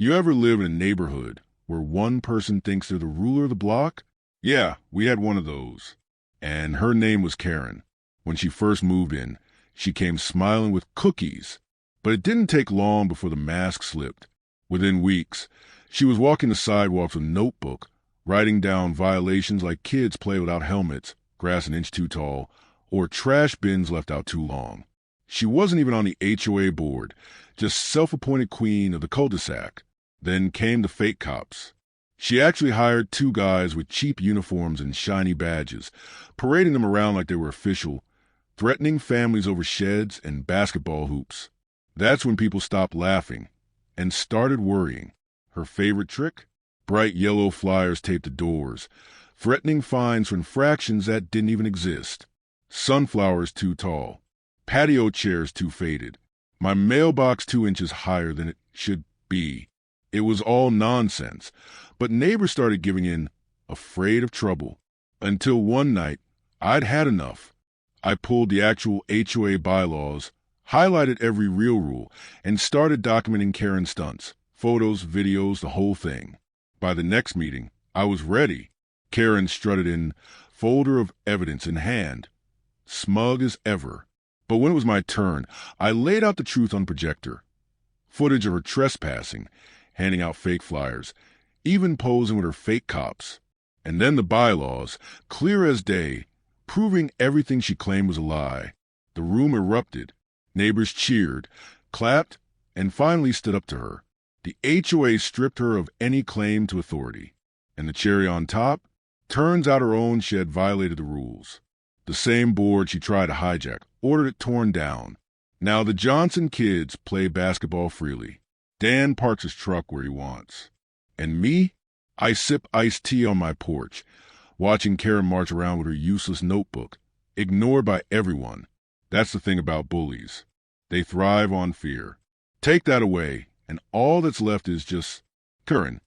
You ever live in a neighborhood where one person thinks they're the ruler of the block? Yeah, we had one of those. And her name was Karen. When she first moved in, she came smiling with cookies. But it didn't take long before the mask slipped. Within weeks, she was walking the sidewalks with a notebook, writing down violations like kids play without helmets, grass an inch too tall, or trash bins left out too long. She wasn't even on the HOA board, just self-appointed queen of the cul-de-sac. Then came the fake cops. She actually hired two guys with cheap uniforms and shiny badges, parading them around like they were official, threatening families over sheds and basketball hoops. That's when people stopped laughing and started worrying. Her favorite trick? Bright yellow flyers taped to doors, threatening fines for infractions that didn't even exist. Sunflowers too tall, patio chairs too faded, my mailbox 2 inches higher than it should be. It was all nonsense, but neighbors started giving in, afraid of trouble. Until one night, I'd had enough. I pulled the actual HOA bylaws, highlighted every real rule, and started documenting Karen's stunts, photos, videos, the whole thing. By the next meeting, I was ready. Karen strutted in, folder of evidence in hand, smug as ever. But when it was my turn, I laid out the truth on projector. Footage of her trespassing, handing out fake flyers, even posing with her fake cops. And then the bylaws, clear as day, proving everything she claimed was a lie. The room erupted. Neighbors cheered, clapped, and finally stood up to her. The HOA stripped her of any claim to authority. And the cherry on top? Turns out her own shed violated the rules. The same board she tried to hijack, ordered it torn down. Now the Johnson kids play basketball freely. Dan parks his truck where he wants. And me? I sip iced tea on my porch, watching Karen march around with her useless notebook, ignored by everyone. That's the thing about bullies. They thrive on fear. Take that away, and all that's left is just Karen.